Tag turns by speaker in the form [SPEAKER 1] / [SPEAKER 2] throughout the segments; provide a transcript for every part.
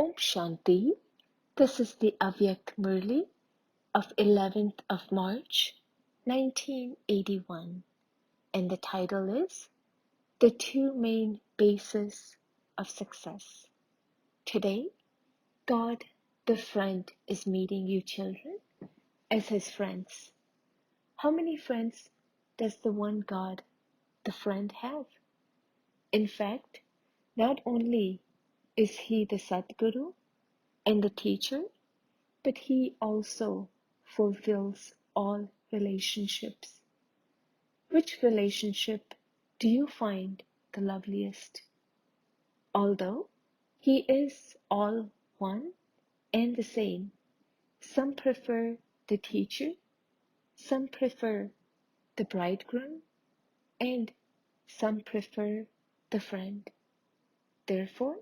[SPEAKER 1] Om Shanti. This is the Avyakt Murli of 11th of March, 1981, and the title is The Two Main Bases of Success. Today, God, the friend, is meeting you children as his friends. How many friends does the one God, the friend, have? In fact, not only is he the Sadguru and the teacher, but he also fulfills all relationships. Which relationship do you find the loveliest? Although he is all one and the same, some prefer the teacher, some prefer the bridegroom, and some prefer the friend. Therefore,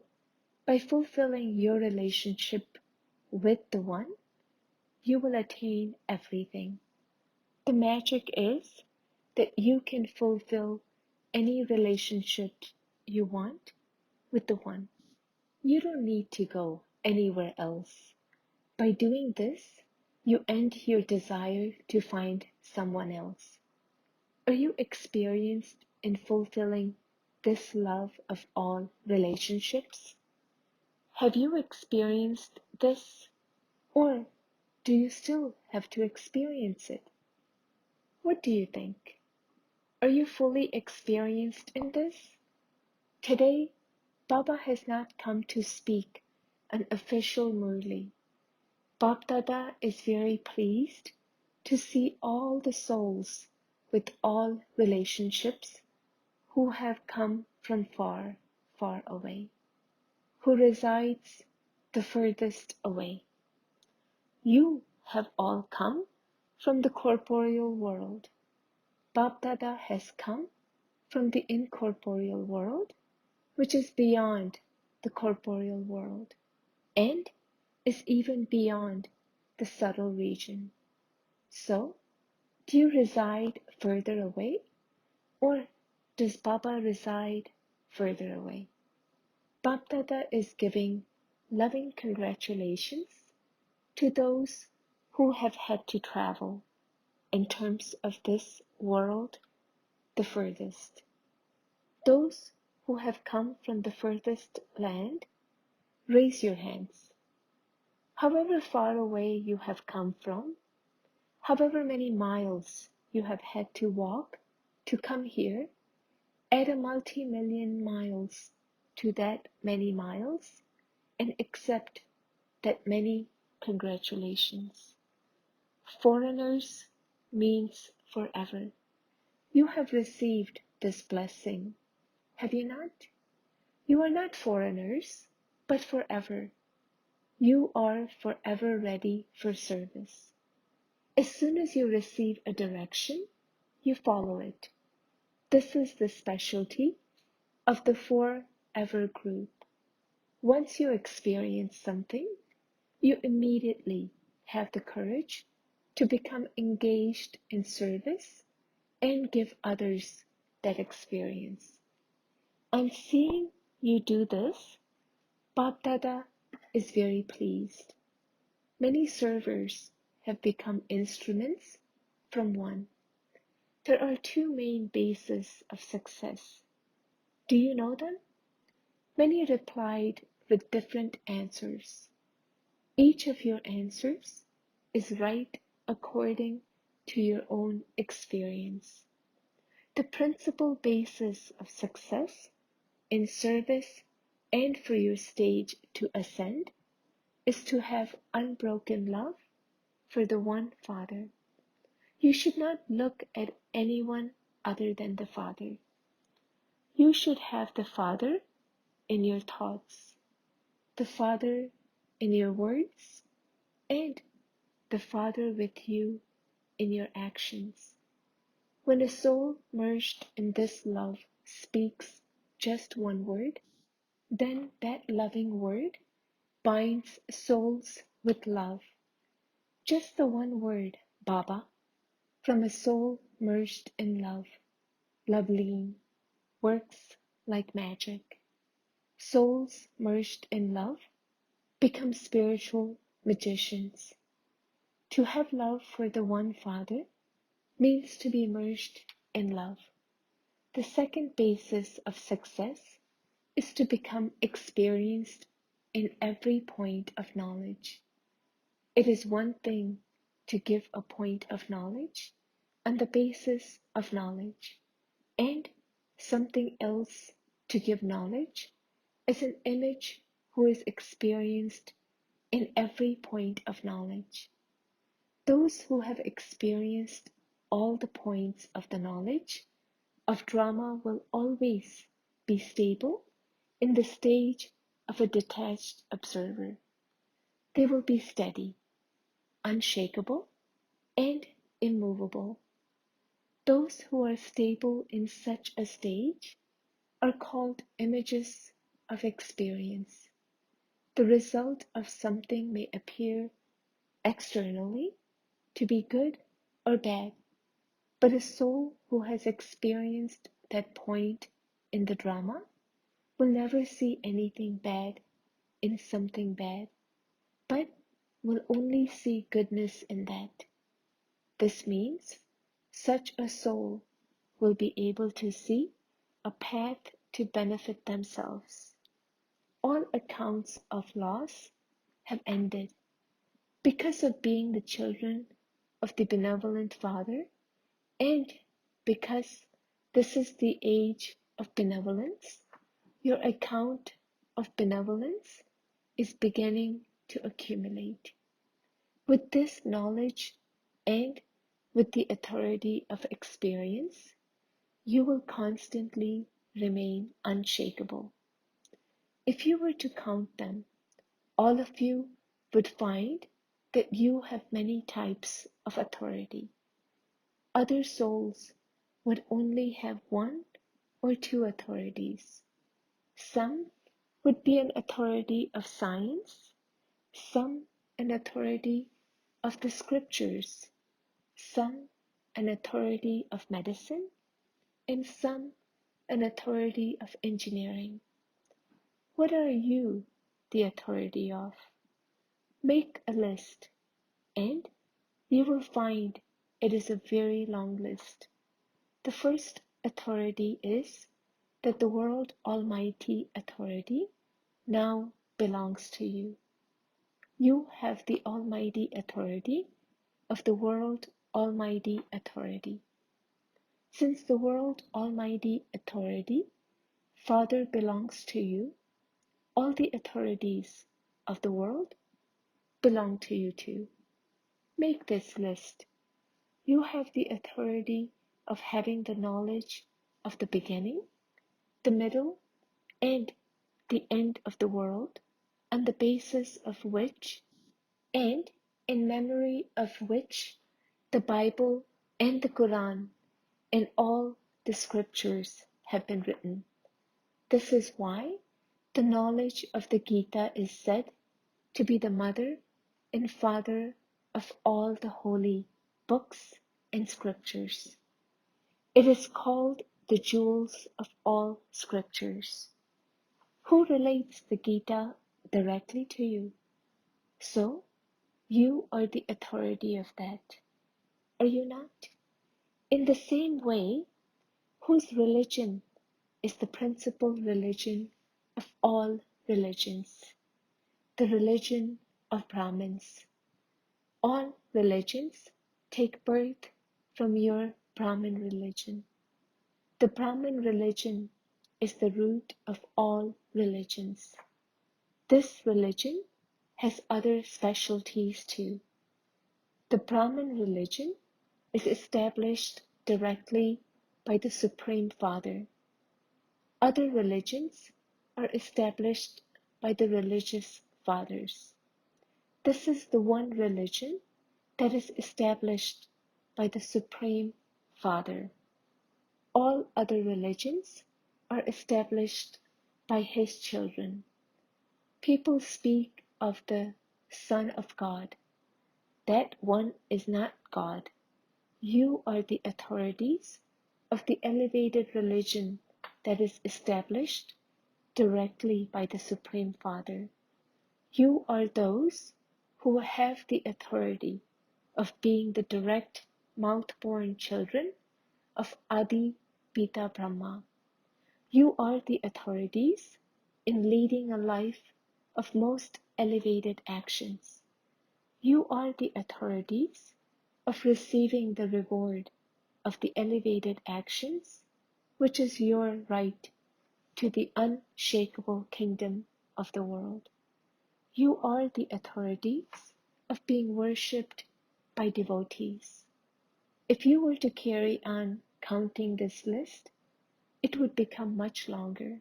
[SPEAKER 1] by fulfilling your relationship with the one, you will attain everything. The magic is that you can fulfill any relationship you want with the one. You don't need to go anywhere else. By doing this, you end your desire to find someone else. Are you experienced in fulfilling this love of all relationships? Have you experienced this, or do you still have to experience it? What do you think? Are you fully experienced in this? Today, Baba has not come to speak an official Murli. Bab Dada is very pleased to see all the souls with all relationships who have come from far, far away, who resides the furthest away. You have all come from the corporeal world. Bab Dada has come from the incorporeal world, which is beyond the corporeal world, and is even beyond the subtle region. So, do you reside further away, or does Baba reside further away? Bab Dada is giving loving congratulations to those who have had to travel in terms of this world the furthest. Those who have come from the furthest land, raise your hands. However far away you have come from, however many miles you have had to walk to come here, add a multi-million miles to that many miles and accept that many congratulations. Foreigners means forever. You have received this blessing, have you not? You are not foreigners, but forever. You are forever ready for service. As soon as you receive a direction, you follow it. This is the specialty of the forever group. Once you experience something, you immediately have the courage to become engaged in service and give others that experience. On seeing you do this, Bab Dada is very pleased. Many servers have become instruments from one. There are two main bases of success. Do you know them? Many replied with different answers. Each of your answers is right according to your own experience. The principal basis of success in service and for your stage to ascend is to have unbroken love for the one Father. You should not look at anyone other than the Father. You should have the Father in your thoughts, the Father in your words, and the Father with you in your actions. When a soul merged in this love speaks just one word, then that loving word binds souls with love. Just the one word, Baba, from a soul merged in love, Loveleen, works like magic. Souls merged in love become spiritual magicians. To have love for the one Father means to be immersed in love. The second basis of success is to become experienced in every point of knowledge. It is one thing to give a point of knowledge on the basis of knowledge, and something else to give knowledge as an image who is experienced in every point of knowledge. Those who have experienced all the points of the knowledge of drama will always be stable in the stage of a detached observer. They will be steady, unshakable, and immovable. Those who are stable in such a stage are called images of experience. The result of something may appear externally to be good or bad, but a soul who has experienced that point in the drama will never see anything bad in something bad, but will only see goodness in that. This means such a soul will be able to see a path to benefit themselves. All accounts of loss have ended. Because of being the children of the benevolent Father, and because this is the age of benevolence, your account of benevolence is beginning to accumulate. With this knowledge and with the authority of experience, you will constantly remain unshakable. If you were to count them, all of you would find that you have many types of authority. Other souls would only have one or two authorities. Some would be an authority of science, some an authority of the scriptures, some an authority of medicine, and some an authority of engineering. What are you the authority of? Make a list, and you will find it is a very long list. The first authority is that the world Almighty authority now belongs to you. You have the Almighty authority of the world Almighty authority. Since the world Almighty authority, Father, belongs to you, all the authorities of the world belong to you too. Make this list. You have the authority of having the knowledge of the beginning, the middle, and the end of the world, on the basis of which, and in memory of which, the Bible and the Quran and all the scriptures have been written. This is why the knowledge of the Gita is said to be the mother and father of all the holy books and scriptures. It is called the jewels of all scriptures. Who relates the Gita directly to you? So, you are the authority of that, are you not? In the same way, whose religion is the principal religion of all religions, the religion of Brahmins. All religions take birth from your Brahmin religion. The Brahmin religion is the root of all religions. This religion has other specialties too. The Brahmin religion is established directly by the Supreme Father. Other religions are established by the religious fathers. This is the one religion that is established by the Supreme Father. All other religions are established by His children. People speak of the Son of God. That one is not God. You are the authorities of the elevated religion that is established directly by the Supreme Father. You are those who have the authority of being the direct mouth-born children of Adi Pita Brahma. You are the authorities in leading a life of most elevated actions. You are the authorities of receiving the reward of the elevated actions, which is your right to the unshakable kingdom of the world. You are the authorities of being worshipped by devotees. If you were to carry on counting this list, it would become much longer.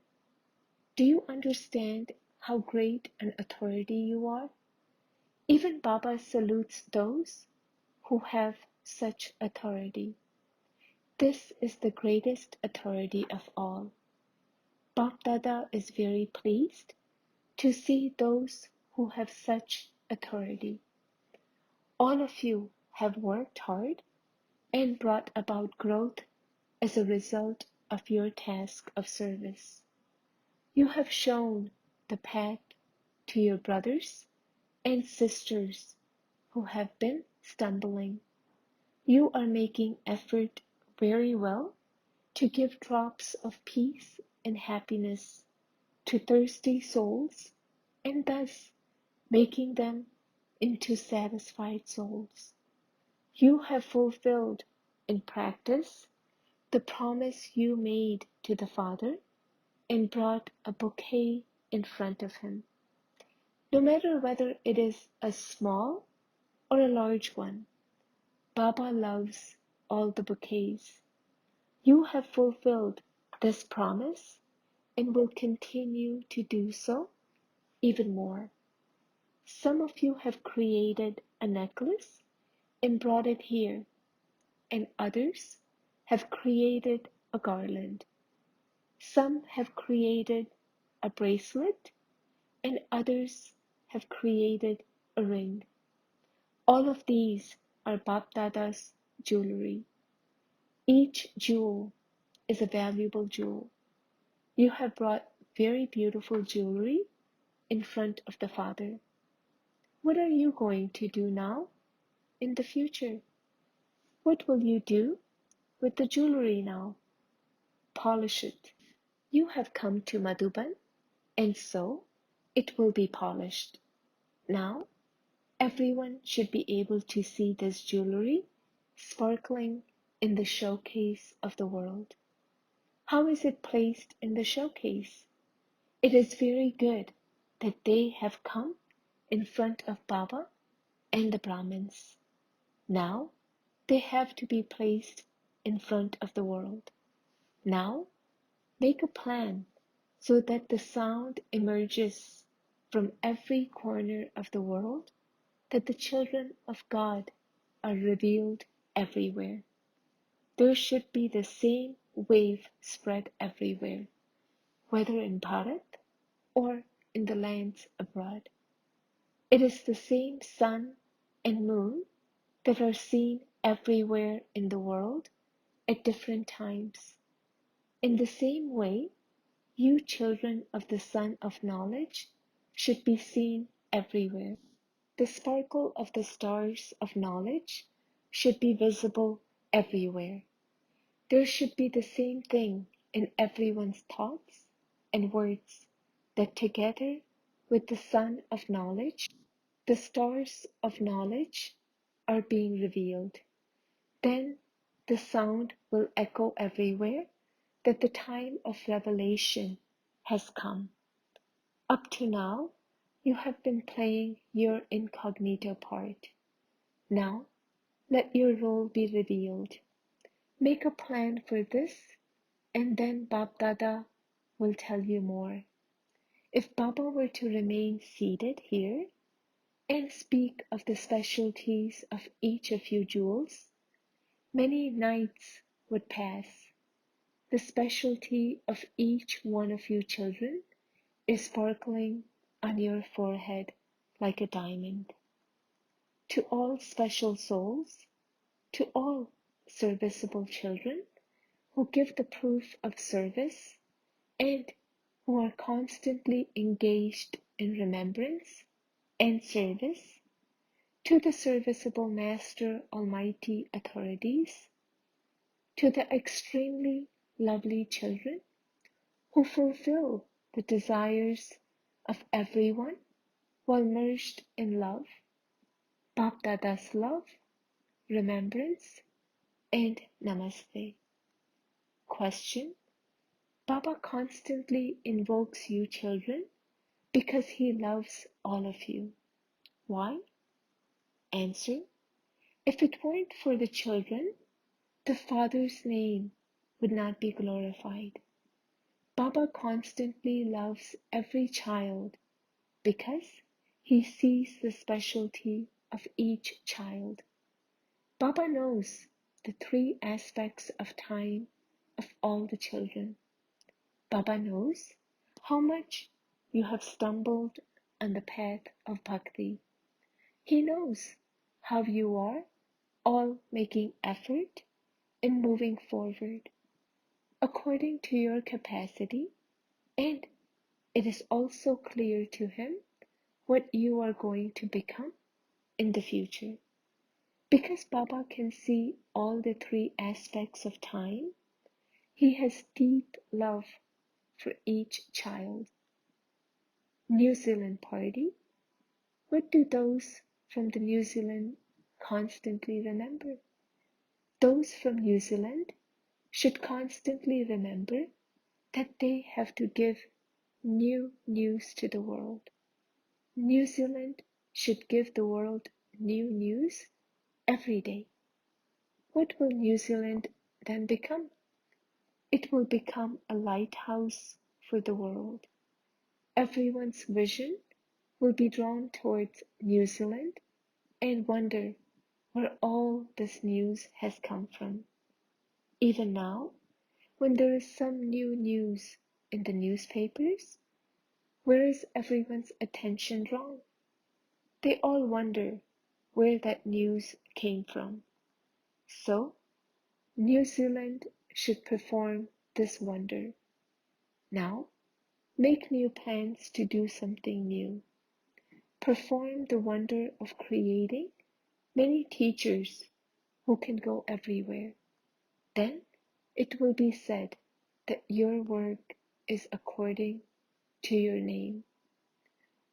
[SPEAKER 1] Do you understand how great an authority you are? Even Baba salutes those who have such authority. This is the greatest authority of all. Bap Dada is very pleased to see those who have such authority. All of you have worked hard and brought about growth as a result of your task of service. You have shown the path to your brothers and sisters who have been stumbling. You are making effort very well to give drops of peace and happiness to thirsty souls, and thus making them into satisfied souls. You have fulfilled in practice the promise you made to the Father and brought a bouquet in front of him. No matter whether it is a small or a large one, Baba loves all the bouquets. You have fulfilled this promise and will continue to do so even more. Some of you have created a necklace and brought it here, and others have created a garland. Some have created a bracelet, and others have created a ring. All of these are Bap Dada's jewelry. Each jewel is a valuable jewel. You have brought very beautiful jewelry in front of the Father. What are you going to do now in the future? What will you do with the jewelry now? Polish it. You have come to Madhuban, and so it will be polished. Now, everyone should be able to see this jewelry sparkling in the showcase of the world. How is it placed in the showcase? It is very good that they have come in front of Baba and the Brahmins. Now, they have to be placed in front of the world. Now, make a plan so that the sound emerges from every corner of the world, that the children of God are revealed everywhere. There should be the same wave spread everywhere, whether in Bharat or in the lands abroad. It is the same sun and moon that are seen everywhere in the world at different times. In the same way, you children of the Sun of Knowledge should be seen everywhere. The sparkle of the stars of knowledge should be visible everywhere. There should be the same thing in everyone's thoughts and words, that together with the sun of knowledge, the stars of knowledge are being revealed. Then the sound will echo everywhere that the time of revelation has come. Up to now, you have been playing your incognito part. Now, let your role be revealed. Make a plan for this, and then Bab Dada will tell you more. If Baba were to remain seated here and speak of the specialties of each of you jewels, many nights would pass. The specialty of each one of you children is sparkling on your forehead like a diamond. To all special souls, to all serviceable children who give the proof of service and who are constantly engaged in remembrance, and service to the serviceable Master Almighty authorities, to the extremely lovely children who fulfill the desires of everyone while merged in love, Bap Dada's love, remembrance, and namaste. Question: Baba constantly invokes you children because he loves all of you. Why? Answer: if it weren't for the children, the Father's name would not be glorified. Baba constantly loves every child because he sees the specialty of each child. Baba knows the three aspects of time of all the children. Baba knows how much you have stumbled on the path of bhakti. He knows how you are all making effort in moving forward according to your capacity, and it is also clear to him what you are going to become in the future. Because Baba can see all the three aspects of time, he has deep love for each child. New Zealand Party. What do those from the New Zealand constantly remember? Those from New Zealand should constantly remember that they have to give new news to the world. New Zealand should give the world new news every day. What will New Zealand then become? It will become a lighthouse for the world. Everyone's vision will be drawn towards New Zealand and wonder where all this news has come from. Even now, when there is some new news in the newspapers, where is everyone's attention drawn? They all wonder where that news came from. So, New Zealand should perform this wonder. Now, make new plans to do something new. Perform the wonder of creating many teachers who can go everywhere. Then it will be said that your work is according to your name.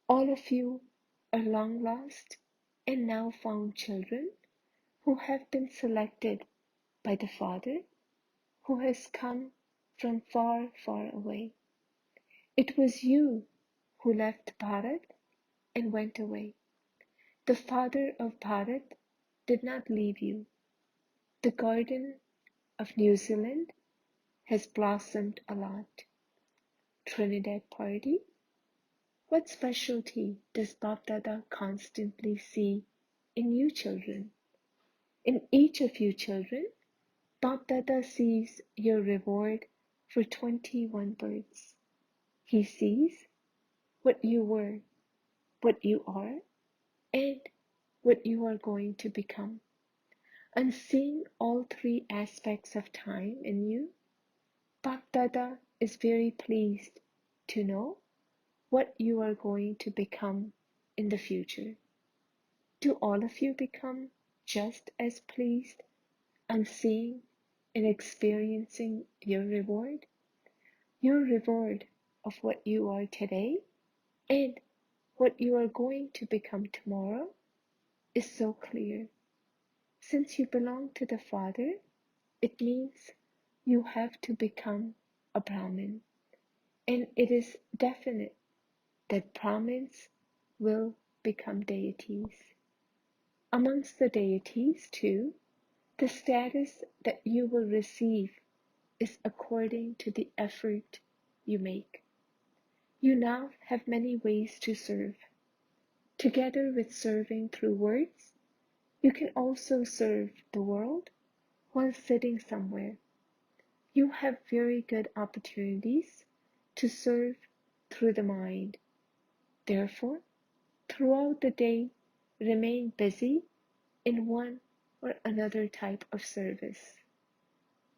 [SPEAKER 1] All of you are long lost and now found children who have been selected by the Father who has come from far, far away. It was you who left Bharat and went away. The Father of Bharat did not leave you. The garden of New Zealand has blossomed a lot. Trinidad Party. What specialty does Bap Dada constantly see in you children? In each of you children, Bap Dada sees your reward for 21 births. He sees what you were, what you are, and what you are going to become. And seeing all three aspects of time in you, Bap Dada is very pleased to know what you are going to become in the future. Do all of you become just as pleased on seeing and experiencing your reward? Your reward of what you are today and what you are going to become tomorrow is so clear. Since you belong to the Father, it means you have to become a Brahmin, and it is definite that Brahmins will become deities. Amongst the deities, too, the status that you will receive is according to the effort you make. You now have many ways to serve. Together with serving through words, you can also serve the world while sitting somewhere. You have very good opportunities to serve through the mind. Therefore, throughout the day, remain busy in one or another type of service.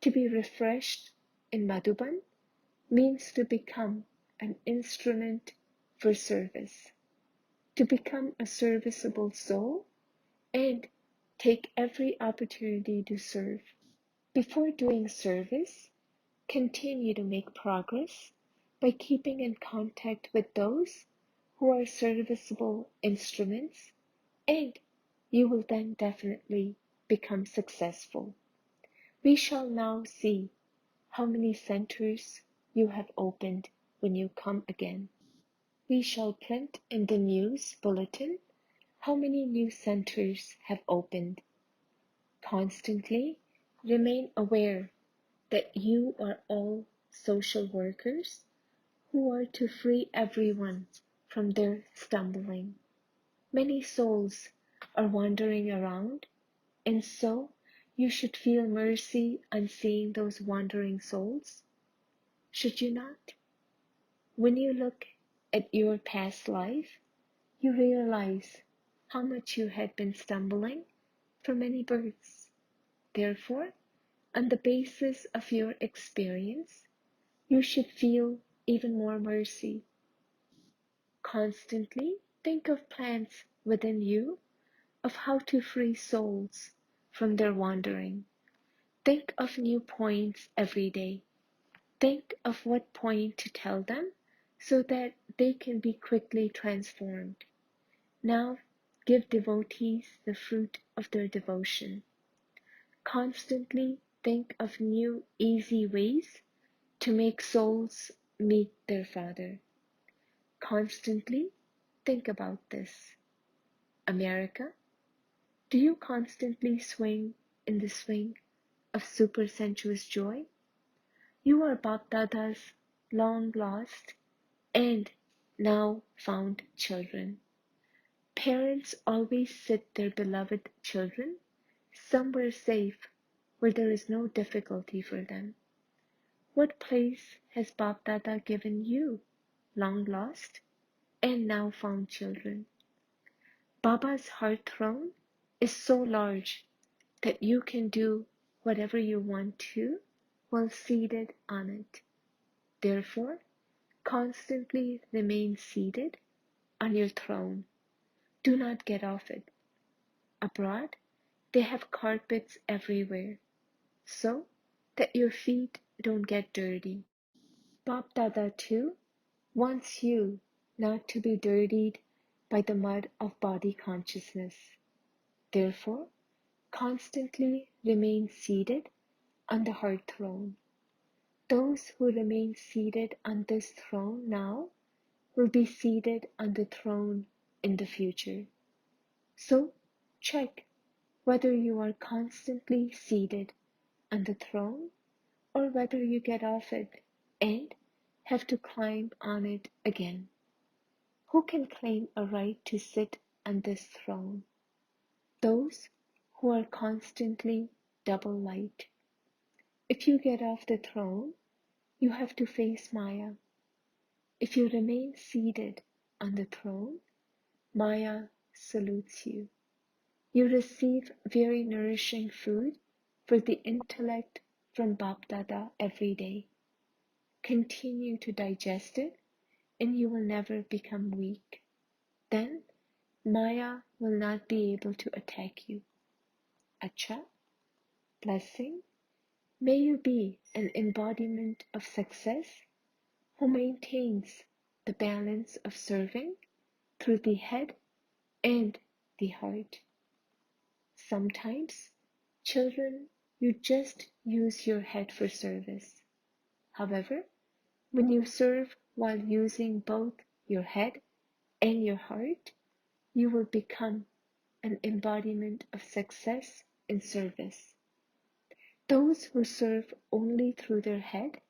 [SPEAKER 1] To be refreshed in Madhuban means to become an instrument for service. to become a serviceable soul and take every opportunity to serve. Before doing service, continue to make progress by keeping in contact with those who are serviceable instruments, and you will then definitely become successful. We shall now see how many centers you have opened when you come again. We shall print in the news bulletin how many new centers have opened. Constantly remain aware that you are all social workers who are to free everyone from their stumbling. Many souls are wandering around, and so you should feel mercy on seeing those wandering souls. Should you not? When you look at your past life, you realize how much you had been stumbling for many births. Therefore, on the basis of your experience, you should feel even more mercy. Constantly think of plans within you of how to free souls from their wandering. Think of new points every day. Think of what point to tell them so that they can be quickly transformed. Now give devotees the fruit of their devotion. Constantly think of new, easy ways to make souls meet their Father. Constantly think about this. America, do you constantly swing in the swing of supersensuous joy? You are Bapdada's long lost and now found children. Parents always sit their beloved children somewhere safe where there is no difficulty for them. What place has Bapdada given you, long lost and now found children? Baba's heart throne is so large that you can do whatever you want to while seated on it. Therefore, constantly remain seated on your throne. Do not get off it. Abroad, they have carpets everywhere, so that your feet don't get dirty. Bap Dada too wants you not to be dirtied by the mud of body consciousness. Therefore, constantly remain seated on the heart throne. Those who remain seated on this throne now will be seated on the throne in the future. So check whether you are constantly seated on the throne or whether you get off it and have to climb on it again. Who can claim a right to sit on this throne? Those who are constantly double light. If you get off the throne, you have to face Maya. If you remain seated on the throne, Maya salutes you. You receive very nourishing food for the intellect from Bapdada every day. Continue to digest it and you will never become weak. Then Maya will not be able to attack you. Acha, blessing, may you be an embodiment of success who maintains the balance of serving through the head and the heart. Sometimes, children, you just use your head for service. However, when you serve while using both your head and your heart, you will become an embodiment of success in service. Those who serve only through their head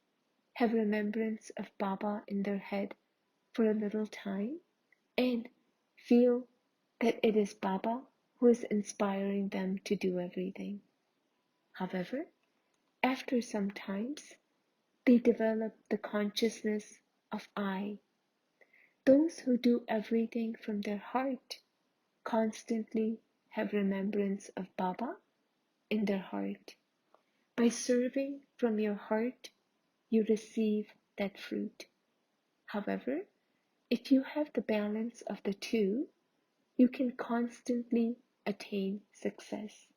[SPEAKER 1] have remembrance of Baba in their head for a little time and feel that it is Baba who is inspiring them to do everything. However, after some times, they develop the consciousness of I. Those who do everything from their heart constantly have remembrance of Baba in their heart. By serving from your heart, you receive that fruit. However, if you have the balance of the two, you can constantly attain success.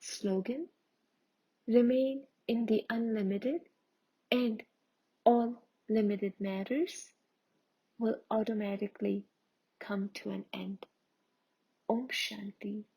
[SPEAKER 1] Slogan: remain in the unlimited, and all limited matters will automatically come to an end. Om Shanti.